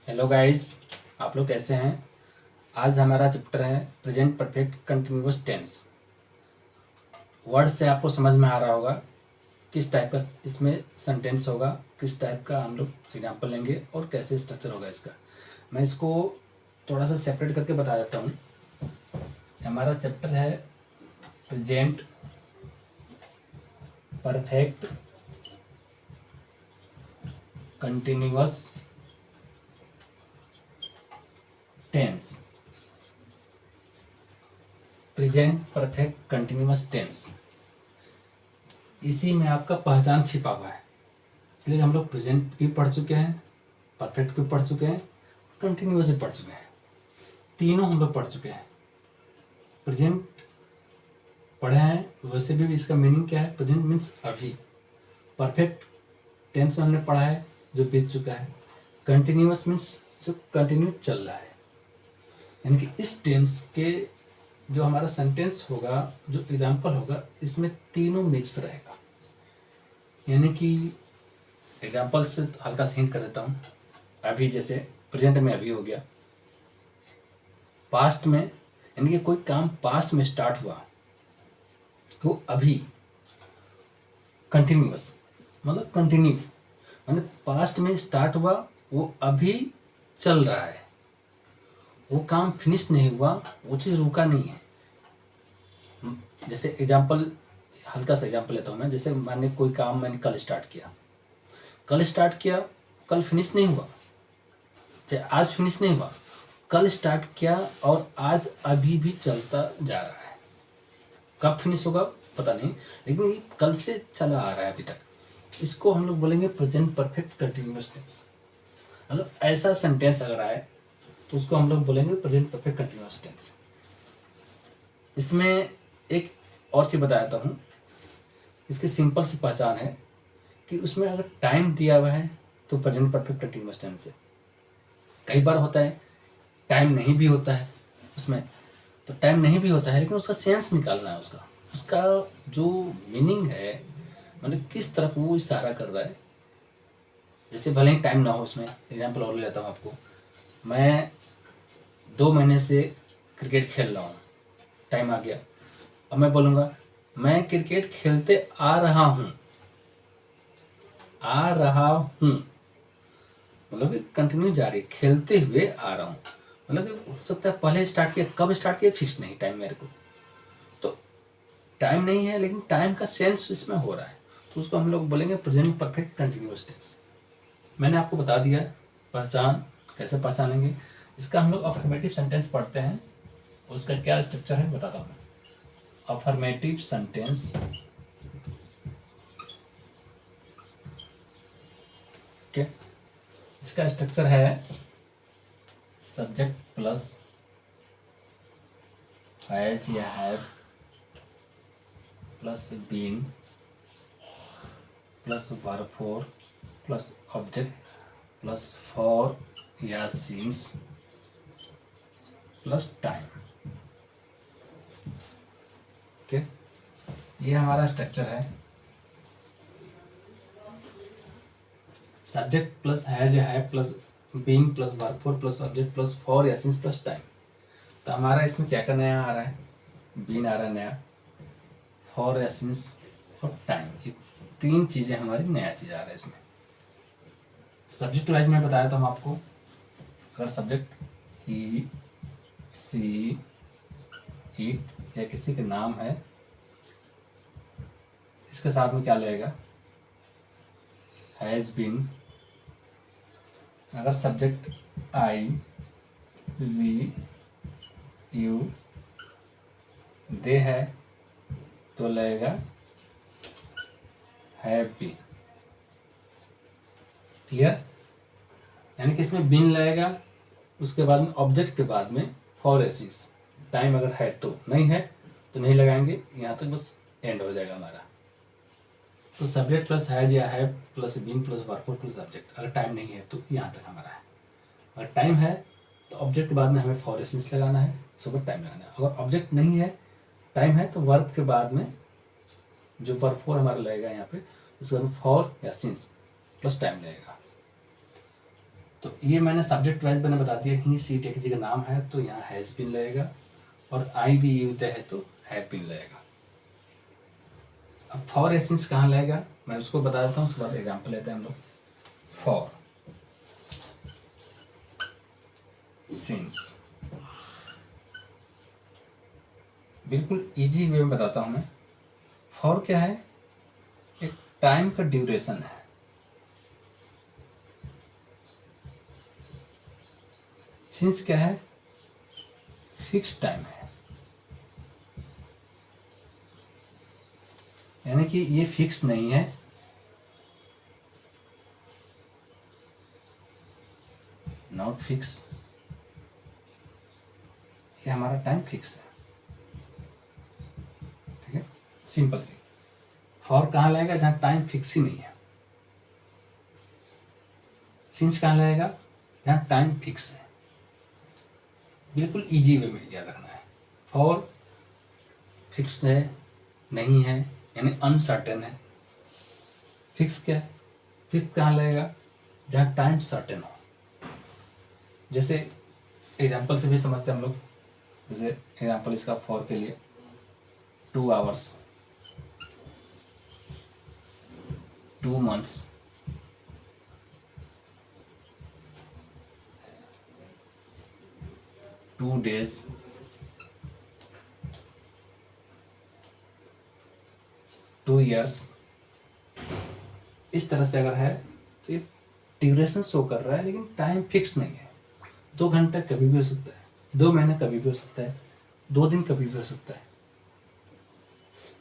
Hello guys, आप लोग कैसे हैं। आज हमारा चैप्टर है present perfect continuous tense. Word से आपको समझ में आ रहा होगा किस टाइप का इसमें सेंटेंस होगा, किस टाइप का हम लोग एग्जांपल लेंगे और कैसे स्ट्रक्चर होगा इसका। मैं इसको थोड़ा सा सेपरेट करके बता देता हूँ। हमारा चैप्टर है present perfect continuous tense. Present perfect continuous tense, इसी में आपका पहचान छिपा हुआ है। इसलिए हम लोग प्रेजेंट भी पढ़ चुके हैं, परफेक्ट भी पढ़ चुके हैं, कंटिन्यूअस भी पढ़ चुके हैं। तीनों हम लोग पढ़ चुके हैं। प्रेजेंट पढ़े हैं, वैसे भी इसका मीनिंग क्या है। प्रेजेंट मीन्स अभी। परफेक्ट टेंस में हमने पढ़ा है जो बीत चुका है। कंटिन्यूअस मीन्स जो कंटिन्यू चल रहा है। यानी कि इस टेंस के जो हमारा सेंटेंस होगा, जो एग्जाम्पल होगा, इसमें तीनों मिक्स रहेगा। यानी कि एग्जाम्पल से हल्का सा हिंट कर देता हूँ। अभी जैसे प्रेजेंट में अभी हो गया, पास्ट में यानी कि कोई काम पास्ट में स्टार्ट हुआ तो अभी। कंटिन्यूअस मतलब कंटिन्यू, मतलब पास्ट में स्टार्ट हुआ, वो अभी चल रहा है। वो काम फिनिश नहीं हुआ, वो चीज़ रुका नहीं है। जैसे एग्जाम्पल, हल्का सा एग्जाम्पल लेता हूँ मैं। जैसे मैंने कोई काम मैंने कल स्टार्ट किया, कल फिनिश नहीं हुआ, चाहे आज फिनिश नहीं हुआ, कल स्टार्ट किया और आज अभी भी चलता जा रहा है। कब फिनिश होगा पता नहीं, लेकिन ये कल से चला आ रहा है अभी तक। इसको हम लोग बोलेंगे प्रेजेंट परफेक्ट कंटिन्यूअस टेंस। अगर ऐसा सेंटेंस अगर आए तो उसको हम लोग बोलेंगे प्रेजेंट परफेक्ट कंटिन्यूअस टेंस। इसमें एक और चीज़ बता देता हूँ। इसकी सिंपल सी पहचान है कि उसमें अगर टाइम दिया हुआ है तो प्रेजेंट परफेक्ट कंटिन्यूअस टेंस है। कई बार होता है टाइम नहीं भी होता है उसमें, तो टाइम नहीं भी होता है लेकिन उसका सेंस निकालना है। उसका जो मीनिंग है, मतलब किस तरफ वो इशारा कर रहा है। जैसे भले ही टाइम ना हो, उसमें एग्जांपल और ले लेता हूँ आपको। मैं 2 महीने से क्रिकेट खेल रहा हूँ, टाइम आ गया। अब मैं बोलूँगा मैं क्रिकेट खेलते आ रहा हूँ, मतलब कि कंटिन्यू जारी, खेलते हुए आ रहा हूँ। मतलब कि हो सकता है पहले स्टार्ट किया, कब स्टार्ट किया फिक्स नहीं टाइम मेरे को, तो टाइम नहीं है लेकिन टाइम का सेंस इसमें हो रहा है, तो उसको हम लोग बोलेंगे प्रेजेंट परफेक्ट कंटिन्यूअस टेंस। मैंने आपको बता दिया पहचान, कैसे पहचानेंगे। इसका हम लोग अफर्मेटिव सेंटेंस पढ़ते हैं, उसका क्या स्ट्रक्चर है बताता हूँ। अफर्मेटिव सेंटेंस के इसका स्ट्रक्चर है सब्जेक्ट प्लस हैज या have plus been plus verb four plus object plus for या सिंस प्लस टाइम। ओके, ये हमारा स्ट्रक्चर है। सब्जेक्ट प्लस हैज या have plus being plus verb four plus object plus for या since plus time. तो हमारा इसमें क्या क्या नया आ रहा है, बीन आ रहा है नया, फॉर या सिंस और टाइम। ये 3 चीज़ें हमारी नया चीज़ आ रहा है इसमें। सब्जेक्ट वाइज मैं बताया था आपको। अगर सब्जेक्ट ही, सी, इट या किसी के नाम है, इसके साथ में क्या लगेगा, हैज़ बीन। अगर सब्जेक्ट आई, वी, यू, दे है तो लगेगा हैव बीन। क्लियर? यानी कि इसमें बीन लगेगा, उसके बाद में ऑब्जेक्ट के बाद में फॉर या सिंस। टाइम अगर है तो, नहीं है तो नहीं लगाएंगे, यहाँ तक बस एंड हो जाएगा हमारा। तो सब्जेक्ट प्लस हैज या have plus been plus verb plus object. अगर टाइम नहीं है तो यहाँ तक हमारा है। अगर टाइम है तो ऑब्जेक्ट के बाद में हमें फॉर या सिंस लगाना है, सुबह टाइम लगाना है। अगर ऑब्जेक्ट नहीं है, टाइम है, तो वर्ब के बाद में जो वर्ब फॉर हमारा लगेगा यहाँ पे, उसके बाद में फॉर या सिंस प्लस टाइम लगेगा। तो ये मैंने सब्जेक्ट वाइज मैंने बता दिया, ही सी टी किसी का नाम है तो यहाँ हैज़ बीन लगेगा, और आई भी यूज है तो हैव बीन लगेगा। अब फॉर एसेंस कहाँ लगेगा मैं उसको बता देता हूँ, उसके बाद एग्जाम्पल लेते हैं हम लोग। फॉर सिंस, बिल्कुल इजी वे में बताता हूँ मैं। फॉर क्या है, एक टाइम का ड्यूरेशन है। सिंस क्या है, फिक्स टाइम है, यानी कि ये फिक्स नहीं है, नॉट फिक्स, ये हमारा टाइम फिक्स है। ठीक है, सिंपल सी। फॉर कहाँ लगेगा, जहाँ टाइम फिक्स ही नहीं है। सिंस कहाँ लगेगा, जहाँ टाइम फिक्स है। बिल्कुल इजी वे में याद रखना है। फॉर फिक्स है, नहीं है, यानी अनसर्टेन है। फिक्स क्या है, फिक्स कहाँ लगेगा, जहाँ टाइम सर्टेन हो। जैसे एग्जाम्पल से भी समझते हैं हम लोग, जैसे एग्जाम्पल इसका फॉर के लिए 2 आवर्स, 2 मंथ्स, 2 days, 2 years। इस तरह से अगर है तो ये ड्यूरेशन शो कर रहा है, लेकिन टाइम फिक्स नहीं है। 2 घंटे कभी भी हो सकता है, 2 महीने कभी भी हो सकता है, 2 दिन कभी भी हो सकता है।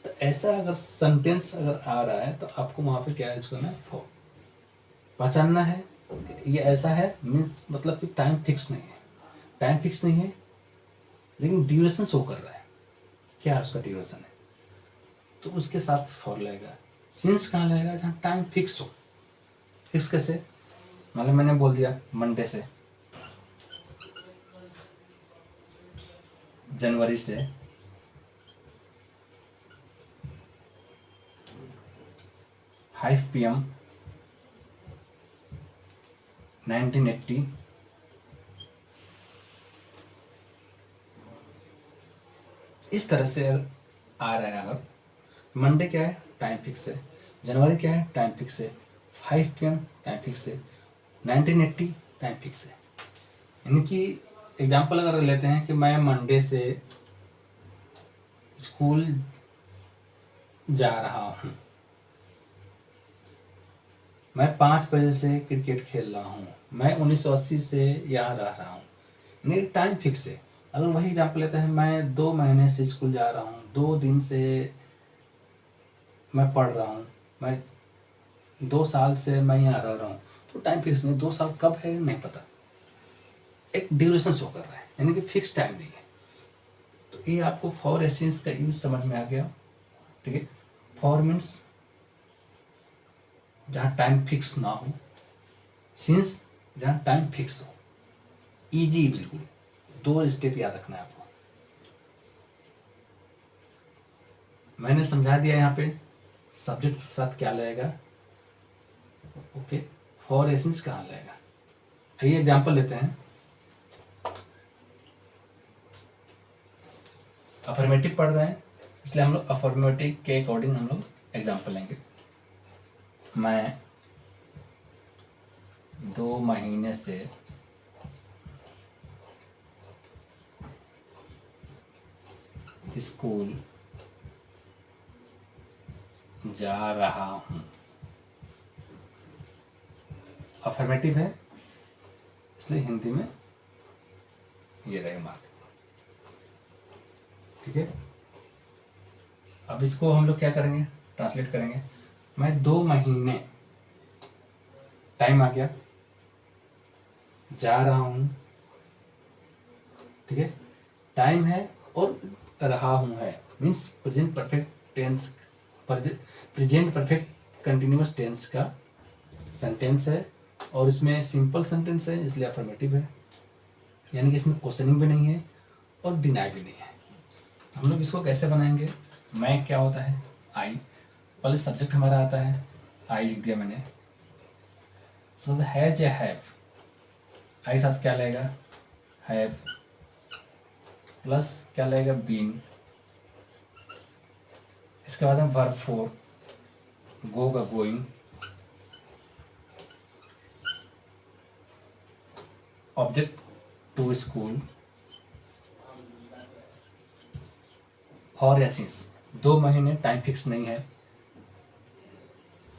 तो ऐसा अगर सेंटेंस अगर आ रहा है तो आपको वहाँ पे क्या यूज करना है, फॉर। पहचानना है ये ऐसा है, मीन्स मतलब कि टाइम फिक्स नहीं है। टाइम फिक्स नहीं है लेकिन ड्यूरेशन शो कर रहा है, क्या है उसका ड्यूरेशन है, तो उसके साथ फॉर लगेगा। सिंस कहाँ लगेगा, जहाँ टाइम फिक्स हो। फिक्स कैसे, मतलब मैंने बोल दिया मंडे से, जनवरी से, फाइव PM 1980, इस तरह से आ रहा है। अगर मंडे क्या है, टाइम फिक्स है, जनवरी क्या है, टाइम फिक्स है, 5 PM टाइम फिक्स है, 1980 टाइम फिक्स है। यानी कि एग्जाम्पल अगर लेते हैं कि मैं मंडे से स्कूल जा रहा हूँ, मैं 5 बजे से क्रिकेट खेल रहा हूँ, मैं 1980 से यहाँ रह रहा हूँ, यानी टाइम फिक्स है। अगर वही एग्जाम्पल लेते हैं, मैं 2 महीने से स्कूल जा रहा हूँ, 2 दिन से मैं पढ़ रहा हूँ, मैं 2 साल से मैं यहाँ रह रहा हूँ, तो टाइम फिक्स नहीं। 2 साल कब है नहीं पता, एक ड्यूरेशन शो कर रहा है, यानी कि फिक्स टाइम नहीं है। तो ये आपको फॉर एसेंस का यूज समझ में आ गया। ठीक है, फॉर मीन्स जहाँ टाइम फिक्स ना हो, सिंस जहाँ टाइम फिक्स हो। इजी, बिल्कुल 2 स्टेप याद रखना है आपको। मैंने समझा दिया यहाँ पे सब्जेक्ट के साथ क्या लगेगा। ओके, फॉर एसेंस कहाँ लगेगा। आइए एग्जाम्पल लेते हैं। अफर्मेटिव पढ़ रहे हैं, इसलिए हम लोग अफर्मेटिव के अकॉर्डिंग हम लोग एग्जाम्पल लेंगे। मैं 2 महीने से स्कूल जा रहा हूँ। अफर्मेटिव है, इसलिए हिंदी में ये रहेगा मार्क। ठीक है, अब इसको हम लोग क्या करेंगे, ट्रांसलेट करेंगे। मैं 2 महीने, टाइम आ गया, जा रहा हूँ, ठीक है, टाइम है, और रहा हूँ है, means present perfect tense, present perfect continuous tense का सेंटेंस है, और इसमें सिंपल सेंटेंस है, इसलिए अफर्मेटिव है, यानी कि इसमें क्वेश्चनिंग भी नहीं है और डिनाई भी नहीं है। हम लोग इसको कैसे बनाएंगे, मैं क्या होता है, आई, पहले सब्जेक्ट हमारा आता है, आई लिख दिया मैंने। सो हैज या हैव, आई साथ क्या लगेगा, हैव, प्लस क्या लगेगा, बीन। इसके बाद में वर्ब फोर, गो का going, object to school, for या सिंस, 2 महीने टाइम फिक्स नहीं है,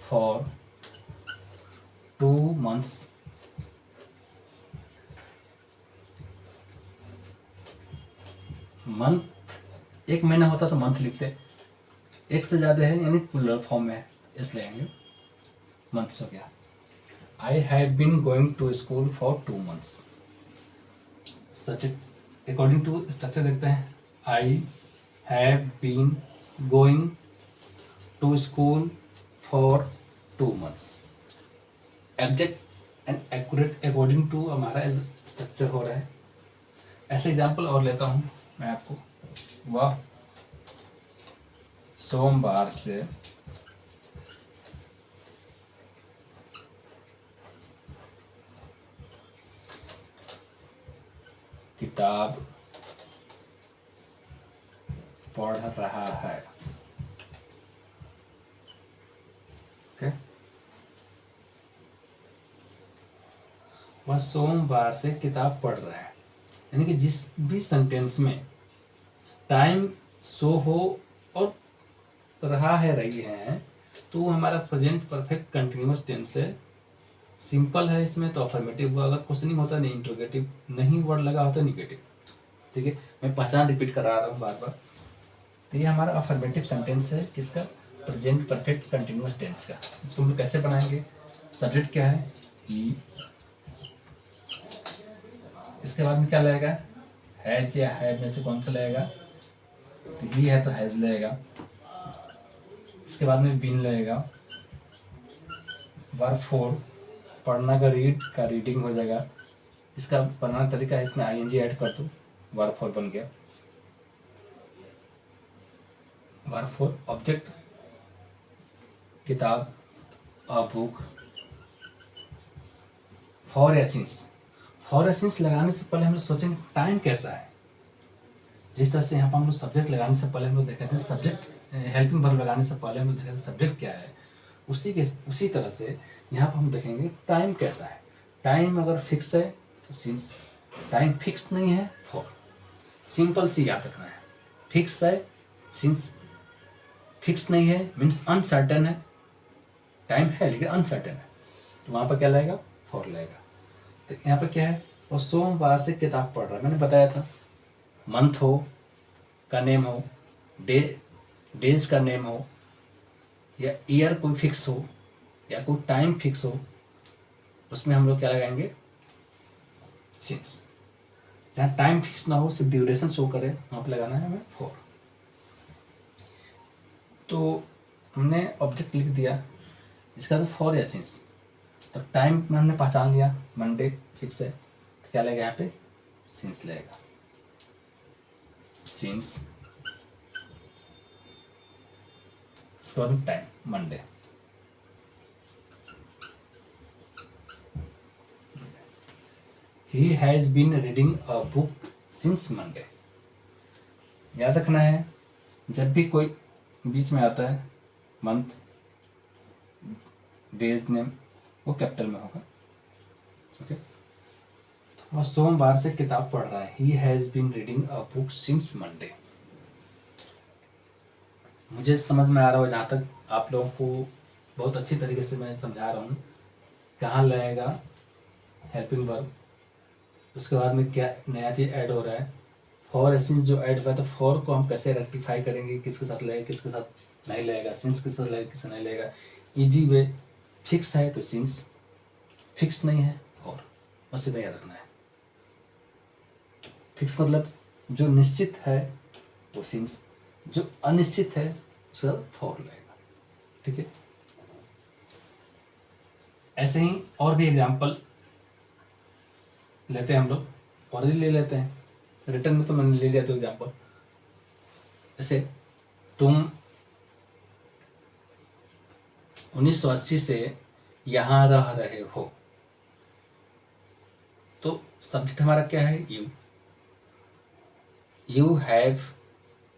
फॉर 2 months, मंथ 1 महीना होता तो मंथ लिखते, एक से ज़्यादा है यानी प्लूरल फॉर्म में है इसलिए आएंगे मंथ्स हो गया। I have been going to school for 2 months। Subject according to structure देखते हैं, I have been going to school for 2 months। Exact and accurate according to हमारा स्ट्रक्चर हो रहा है। ऐसे एग्जाम्पल और लेता हूँ मैं आपको, वह सोमवार से किताब पढ़ रहा है। ओके, वह सोमवार से किताब पढ़ रहा है, यानी कि जिस भी सेंटेंस में टाइम शो हो और रहा है रही है तो वो हमारा प्रेजेंट परफेक्ट कंटिन्यूअस टेंस है। सिंपल है इसमें तो अफर्मेटिव, अगर क्वेश्चनिंग होता नहीं इंट्रोगेटिव, नहीं वर्ड लगा होता निगेटिव। ठीक है, मैं पहचान रिपीट करा रहा हूँ बार बार। तो ये हमारा अफर्मेटिव सेंटेंस है किसका, प्रेजेंट परफेक्ट कंटिन्यूअस टेंस का। इसको हम लोग कैसे बनाएंगे, सब्जेक्ट क्या है, ही, इसके बाद में क्या लगेगा, हैज या हैव में से कौन सा लगेगा, तो ही है तो हैज लगेगा। इसके बाद में बीन लगेगा, वर्ब फोर, पढ़ना का रीड का रीडिंग हो जाएगा। इसका बनाना तरीका है, इसमें आईएनजी ऐड कर दो, वर्ब फोर बन गया। वर्ब फोर ऑब्जेक्ट किताब, अ बुक, फॉर या सिंस। फॉर या सिंस लगाने से पहले हम लोग सोचेंगे टाइम कैसा है। जिस तरह से यहाँ पर हम लोग सब्जेक्ट लगाने से पहले हम लोग देखे थे सब्जेक्ट, हेल्पिंग वर्ब लगाने से पहले हम लोग देखे थे सब्जेक्ट क्या है, उसी तरह से यहाँ पर हम देखेंगे टाइम कैसा है। टाइम अगर फिक्स है तो सिंस, टाइम फिक्स नहीं है फॉर। सिंपल सी याद रखना है, फिक्स है सिंस, फिक्स नहीं है मीन्स अनसर्टेन है, टाइम है लेकिन अनसर्टेन है, तो वहाँ पर क्या लगेगा, फॉर लगेगा। तो यहाँ पर क्या है, और सोमवार से किताब पढ़ रहा है, मैंने बताया था। मंथ हो का नेम हो, डेज का नेम हो, या ईयर कोई फिक्स हो, या कोई टाइम फिक्स हो, उसमें हम लोग क्या लगाएंगे, सिंस। जहाँ टाइम फिक्स ना हो, सिर्फ ड्यूरेशन शो करे, वहाँ पर लगाना है हमें फॉर। तो हमने ऑब्जेक्ट लिख दिया, इसका तो फॉर या सिंस। तो टाइम में हमने पहचान लिया, मंडे फिक्स है, तो क्या लगेगा यहाँ पे, सिंस लगेगा, सिंस। इसके बाद time Monday, he has been reading a book since Monday. याद रखना है जब भी कोई बीच में आता है मंथ, डेज नेम, वो कैपिटल में होगा। ओके, तो वह सोमवार से किताब पढ़ रहा है, he has been reading a book since Monday. मुझे समझ में आ रहा हो, जहाँ तक आप लोगों को बहुत अच्छी तरीके से मैं समझा रहा हूँ, कहाँ लगेगा हेल्पिंग वर्ब, उसके बाद में क्या नया चीज़ ऐड हो रहा है, फॉर या सिंस जो ऐड हुआ है, तो फॉर को हम कैसे रेक्टिफाई करेंगे, किसके साथ लगेगा किसके साथ नहीं लगेगा, सिंस किसके साथ लगेगा किससे नहीं लगेगा। ईजी वे, फिक्स है तो सिंस, फिक्स नहीं है फॉर, बस इतना याद रखना है। फिक्स मतलब जो निश्चित है वो सिंस, जो अनिश्चित है उसका फॉर लगेगा। ठीक है, ऐसे ही और भी एग्जाम्पल लेते हैं हम लोग, और ही ले लेते हैं, रिटर्न में तो मैंने ले लिया तो एग्जाम्पल। जैसे तुम 1980 से यहाँ रह रहे हो, तो सब्जेक्ट हमारा क्या है? You. You have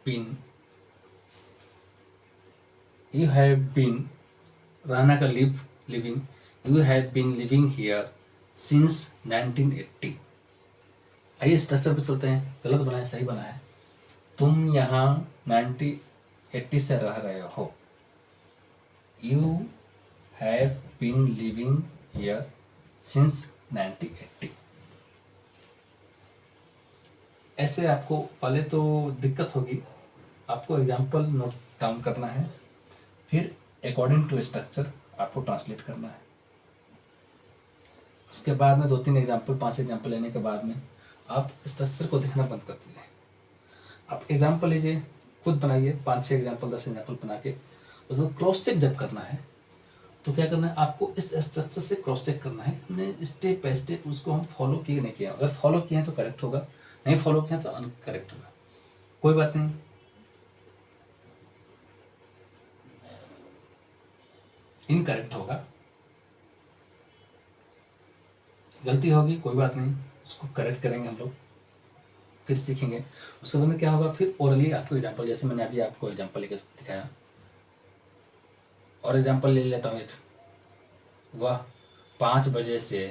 been, you have been, रहना का live, living, you have been living here since 1980। आइए स्ट्रक्चर पे चलते हैं। गलत बना है, सही बना है। तुम यहाँ 1980 से रह रहे हो। You have been living here since 1980। ऐसे आपको पहले तो दिक्कत होगी, आपको एग्जाम्पल नोट डाउन करना है, फिर अकॉर्डिंग टू स्ट्रक्चर आपको ट्रांसलेट करना है। उसके बाद में 2-3 एग्जाम्पल, 5 एग्जाम्पल लेने के बाद में आप स्ट्रक्चर को देखना बंद कर दीजिए। आप एग्जाम्पल लीजिए, खुद बनाइए 5-6 एग्जाम्पल, 10 एग्जाम्पल बना के उसको क्रॉस चेक जब करना है तो क्या करना है, आपको इस स्ट्रक्चर से क्रॉस चेक करना है। हमने स्टेप बाय स्टेप उसको हम फॉलो किए नहीं किया। अगर फॉलो किए हैं तो करेक्ट होगा, नहीं फॉलो किया तो अनकरेक्ट होगा। कोई बात नहीं, इनकरेक्ट होगा, गलती होगी, कोई बात नहीं, उसको करेक्ट करेंगे हम लोग, फिर सीखेंगे। उसके बाद में क्या होगा, फिर ओरली आपको एग्जाम्पल, जैसे मैंने अभी आपको एग्जाम्पल लेकर दिखाया, और एग्जाम्पल ले लेता हूँ एक। वह 5 बजे से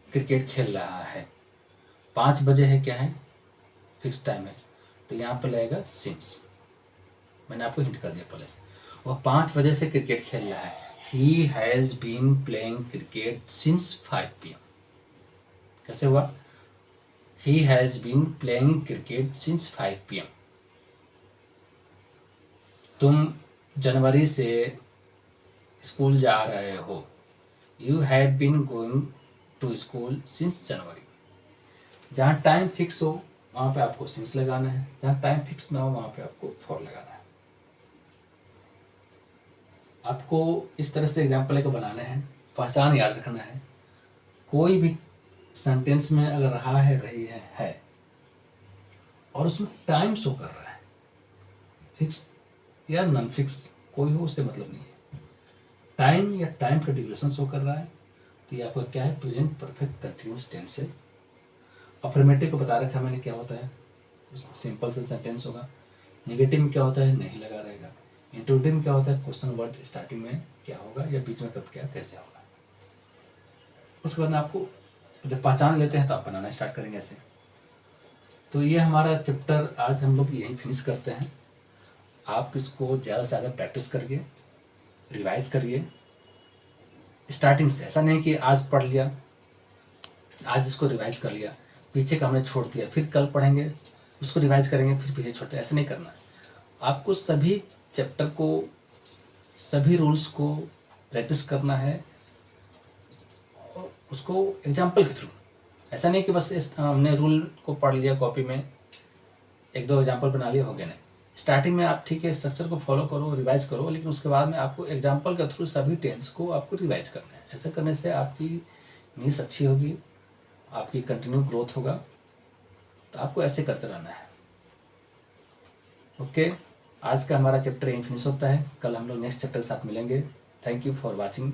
क्रिकेट खेल रहा है। 5 बजे है, क्या है, फिक्स टाइम है, तो यहाँ पर लगेगा सिंस। मैंने आपको हिंट कर दिया पहले से। वह 5 बजे से क्रिकेट खेल रहा है। He has been playing cricket since 5 PM। कैसे हुआ? He has been playing cricket since 5 PM। तुम जनवरी से स्कूल जा रहे हो। You have been going to school since January. जहाँ टाइम फिक्स हो वहाँ पे आपको सिंस लगाना है, जहाँ टाइम फिक्स ना हो वहाँ पे आपको फॉर लगाना है। आपको इस तरह से एग्जाम्पल लेकर बनाना है, पहचान याद रखना है। कोई भी सेंटेंस में अगर रहा है, रही है और उसमें टाइम शो कर रहा है, फिक्स या नॉन फिक्स कोई हो, उससे मतलब नहीं है। टाइम या टाइम का ड्यूरेशन शो कर रहा है तो ये आपका क्या है, प्रेजेंट परफेक्ट कंटिन्यूअस टेंस है। अफर्मेटिव को बता रखा है मैंने क्या होता है, उसमें सिंपल से सेंटेंस होगा। नेगेटिव में क्या होता है, नहीं लगा रहेगा। इंट्रोगेटिव में क्या होता है, क्वेश्चन वर्ड स्टार्टिंग में क्या होगा या बीच में कब क्या कैसे होगा। उसके बाद में आपको जब पहचान लेते हैं तो आप बनाना स्टार्ट करेंगे ऐसे। तो ये हमारा चैप्टर आज हम लोग यहीं फिनिश करते हैं। आप इसको ज़्यादा से ज़्यादा प्रैक्टिस करिए, रिवाइज करिए स्टार्टिंग से। ऐसा नहीं कि आज पढ़ लिया, आज इसको रिवाइज कर लिया, पीछे का हमने छोड़ दिया, फिर कल पढ़ेंगे उसको रिवाइज करेंगे, फिर पीछे छोड़ते, ऐसा नहीं करना है। आपको सभी चैप्टर को, सभी रूल्स को प्रैक्टिस करना है और उसको एग्जाम्पल के थ्रू। ऐसा नहीं कि बस हमने रूल को पढ़ लिया कॉपी में, 1-2 एग्जाम्पल बना लिया, हो गया। नहीं, स्टार्टिंग में आप ठीक है स्ट्रक्चर को फॉलो करो, रिवाइज करो, लेकिन उसके बाद में आपको एग्जाम्पल के थ्रू सभी टेंस को आपको रिवाइज करना है। ऐसा करने से आपकी इंग्लिश अच्छी होगी, आपकी कंटिन्यू ग्रोथ होगा। तो आपको ऐसे करते रहना है। ओके, आज का हमारा चैप्टर यहीं फिनिश होता है। कल हम लोग नेक्स्ट चैप्टर के साथ मिलेंगे। Thank you for watching.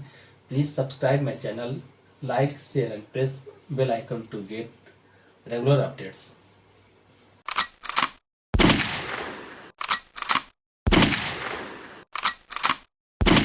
Please subscribe my channel, like, share and press bell icon to get regular updates.